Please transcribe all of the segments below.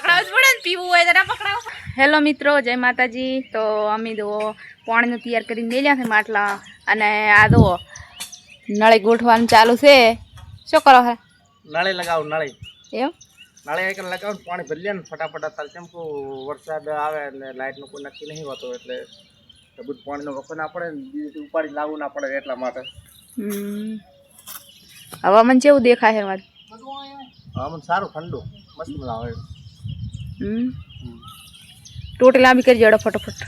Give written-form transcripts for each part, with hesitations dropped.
પકડાવ જ પડે ને, પીવું હોય તો ના પકડાવ. હેલો મિત્રો, જય માતાજી. તો અમે દો પાણીનું તૈયાર કરીને મેલ્યા છે માટલા, અને આ દો નળે ગોઠવાનું ચાલુ છે. શું કરો હે? નળે લગાવ નળે એમ નળે એક લગાવ પાણી ભરી લે ને ફટાફટ. અત્યારે કેમ કે વરસાદ આવે એટલે લાઇટનું કોઈ નક્કી નહીં હોતું, એટલે બધું પાણીનો વખત ના પડે ને બીજું ઉપાડી લાવવું ના પડે એટલા માટે. હવામાન કેવું દેખાય છે મારે? હવામાન સારું, ઠંડુ મસ્ત મજા આવે. ટોટી લાંબી કરી જડો ફટોફટ.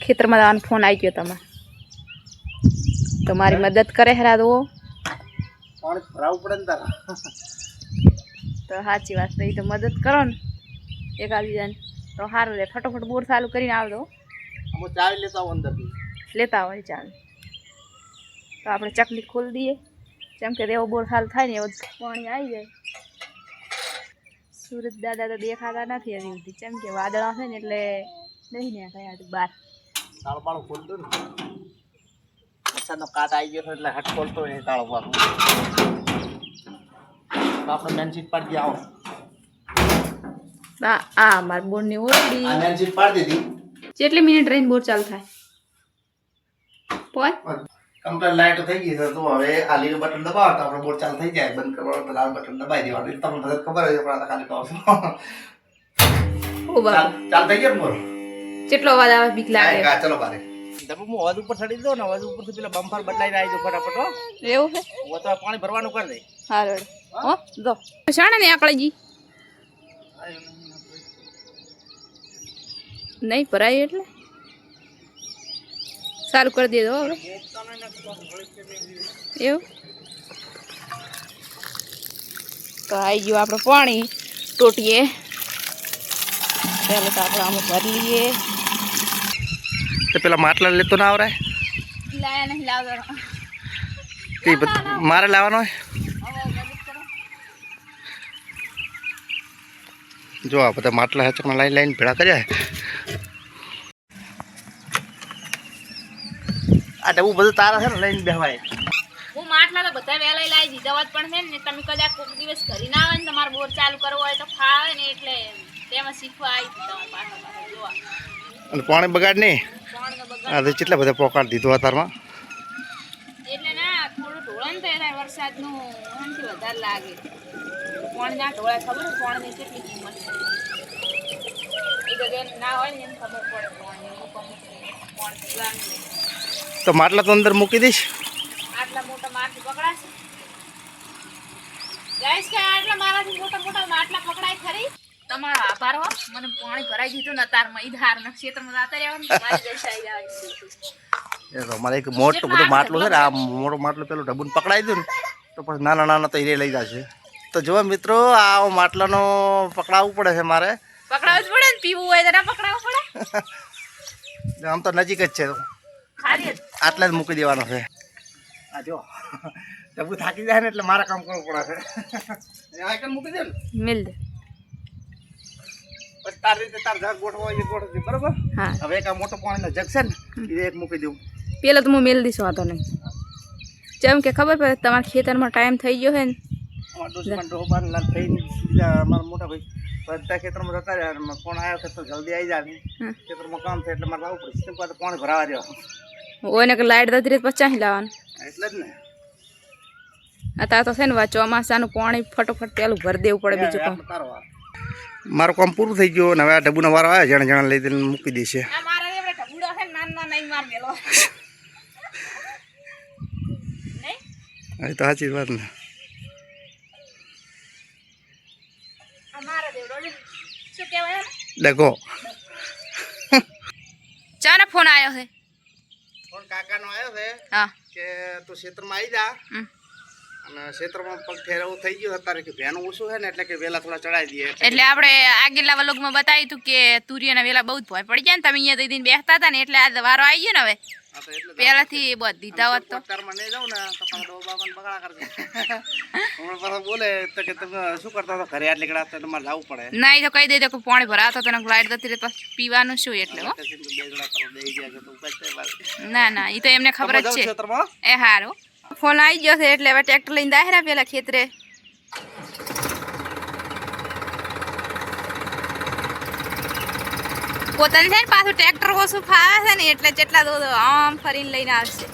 ખેતરમાં જવાનો ફોન આવી ગયો તમારે, તો મારી મદદ કરે હેરા દો. પાણી ભરાવવું પડે ને તારા. તો સાચી વાત, તો એ તો મદદ કરો ને એકાદ બીજાને તો સારું રહે. ફટોફટ બોર ચાલુ કરીને આવજો. અમે ચાવી લેતા આવો અંદરથી. લેતા હોય ચાલ. તો આપણે ચકલી ખોલી દઈએ, જેમ કે એવો બોર ચાલુ થાય ને એવો પાણી આવી જાય. સુરત દાદા તો દેખાતા નથી હજી સુધી, જેમ કે વાદળા છે ને એટલે નહીં ને કયા બહાર. તાળું બાળું ખોલતું ને વરસાદનો કાટ આવી ગયો એટલે હટ ખોલતો હોય તાળું બાળું. તો આપણે મેન સીટ પાડી આવો. આ મારા બોરની ઓરડી. આ મેન સીટ પાડી દીધી. કેટલી મિનિટ રહીને બોર ચાલુ થાય? પોય કમ્પ્લીટ લાઈટ થઈ ગઈ છે. તો હવે આ લીલું બટન દબાવો તો આપણે બોર ચાલુ થઈ જાય. બંધ કરવાનું તો લાલ બટન દબાવી દેવાનું. તમને બધા ખબર હોય પણ ખાલી કહો છો. ઓ બાપા, ચાલ થઈ ગયો બોર. કેટલો અવાજ આવે, બીક લાગે. ચલો બારે હું અવાજ ઉપર ચડી દો ને, અવાજ ઉપરથી પેલા બમ્પર બદલાઈને આવી જાવ ફટાફટ. એવું છે? હું તો પાણી ભરવાનું કરી દે. હારું હો જો શાણે ને આકળીજી નહીં ભરાય એટલે સારું કરી દેજો હવે. એવું તો આવી ગયું આપણે પાણી ટોટીએ. પહેલાં તો આપણે આમાં ભરી લઈએ. તો પેલા માટલા લેતો ના આવરાય? લાયા નહીં લાવવાનો. મારે લાવવાનો હોય. જો આ બધા માટલા હેચકમાં લાઈન ભેળા કર્યા. આ ડબ્બું બધું તારા છે ને, લઈને બેહવાય. હું માટલા તો બધા વહેલા લાવી દીધા હોત, પણ છે ને તમે કદાચ કોઈક દિવસ ઘરે ના આવે ને તમારે બોર ચાલુ કરવો હોય તો ફાવે ને, એટલે તેમાં શીખવા આવી તમારે પાછા જોવા. અને પાણી બગાડ નહીં. આ તો કેટલા બધા પોકાડ દીધો અત્યારમાં. એટલે ના થોડું ઢોળાણ તો એના વરસાદનું એનાથી વધારે લાગે. પાણી ના ઢોળાય, ખબર છે પાણીની કેટલી કિંમત છે. એ તો જેને ના હોય ને એને ખબર પડે પાણી પીવાનું. તો માટલા તો અંદર મૂકી દઈશ. આટલા મોટા માટલા પકડાશે ગાઈસ, કે આટલા મારાથી મોટા મોટા માટલા પકડાય ખરી? તમારો આભાર હો, મને પાણી ભરાઈ દીધું ને તારમાં ઈધાર ને ક્ષેત્રમાં જાતા રહેવાનું. મારી દશાઈ જાય અમારે એક મોટું બધું માટલું છે ને, આ મોટું માટલું પેલું ઢબુન પકડાઈ દઉં ને તો પછી નાના નાના તો હીરે લઈ જશે. તો જો મિત્રો, આ માટલાનો પકડાવવું પડે છે મારે. પકડાવવું જ પડે ને, પીવું હોય તો ના પકડાવવું પડે. આમ તો નજીક જ છે, આટલા જ મૂકી દેવાનો છે. આ જો ઢબુ થાકી જાય ને એટલે મારે કામ કરવું પડે છે. મૂકી દે ને, મિલ દે પછી તારી રીતે તાર જગ ગોઠવો એ ગોઠવજે, બરોબર? હા. હવે એક આ મોટો પાણીનો જગ છે ને, એ એક મૂકી દઉં. પેલા તો હું મેલ દઈશ, વાંધો નહીં. જેમ કે ખબર પડે તમારા ખેતરમાં ટાઈમ થઈ ગયો છે ને. મારા મોટા ભાઈ બધા ખેતરમાં જતા રહ્યા, ફોન આવ્યો છે તો જલ્દી આવી જાય. ખેતરમાં કામ છે એટલે મારે લાવવું પડે. પાણી ભરાવા દેવા હોય ને કે લાઈટ જતી રહે પછી લાવવાનું. એટલે જ ને. અત્યારે તો છે ને ચોમાસાનું પાણી ફટોફટ પેલું ભરી દેવું પડે. બીજું કામ મારું કામ પૂરું થઈ ગયું ને હવે આ ઢબુનો વારો આવ્યો, જણા જણા લઈ દઈને મૂકી દેશે. એ તો સાચી વાત ને. ડગો ચાનો ફોન આવ્યો છે? ફોન કાકાનો આવ્યો છે. હા, કે તું ક્ષેત્રમાં આવી જા, અને ક્ષેત્રમાં પગ ઠેરવું થઈ ગયું અત્યારે, કે ભેનું ઓછું છે ને એટલે કે વેલા થોડા ચડાવી દઈએ. એટલે આપણે આગલા વ્લોગમાં બતાવ્યું હતું કે તુરિયાના વેલા બહુ જ ભય પડી જાય ને, તમે અહીંયા દઈ બેસતા હતા ને, એટલે આ વારો આવી ગયો ને. હવે પહેલાથી બધ દીધા હોત તો નહીં જાઉં ને તો બાબાને બગાડા કરશે. હમણાં પાછા બોલે તો કે તમે શું કરતા હતા ઘરે આટલી કડા, તમારે જવું પડે. ના, એ તો કહી દે તો પાણી ભરાતો તો લાઈટ જતી રહે પછી પીવાનું શું એટલે. ના ના, એ તો એમને ખબર જ છે. એ હારો ફોન આવી ગયો છે એટલે હવે ટ્રેક્ટર લઈને દાહેરા પેલા ખેતરે. પોતાને છે ને પાછું ટ્રેક્ટર ઓછું ફાવે છે ને એટલે જેટલા દો આમ ફરીને લઈને આવશે.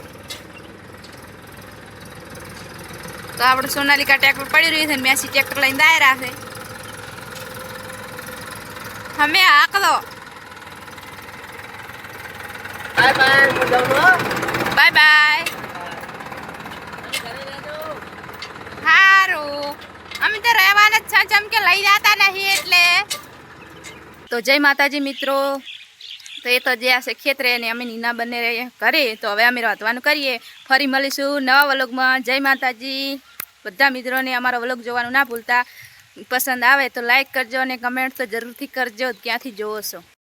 તો આપણે સોનાલિકા ટ્રેક્ટર પડી રહ્યું છે ને મેસી ટ્રેક્ટર લઈને દાયરા છે. અમે હાકલો બાય બાય હું જાઉં છું, હો. Bye bye. સારું અમે તો રહેવાના જ છે જેમ કે લઈ જતા નહીં એટલે. તો જય માતાજી મિત્રો. તો એ તો જે હશે ખેતરે ને અમે નીના બંને ઘરે. તો હવે અમે રાંધવાનું કરીએ. ફરી મળીશું નવા વ્લોગમાં. જય માતાજી. બધા મિત્રોને અમારો વ્લોગ જોવાનું ના ભૂલતા. પસંદ આવે તો લાઈક કરજો અને કમેન્ટ તો જરૂરથી કરજો ક્યાંથી જોવો છો.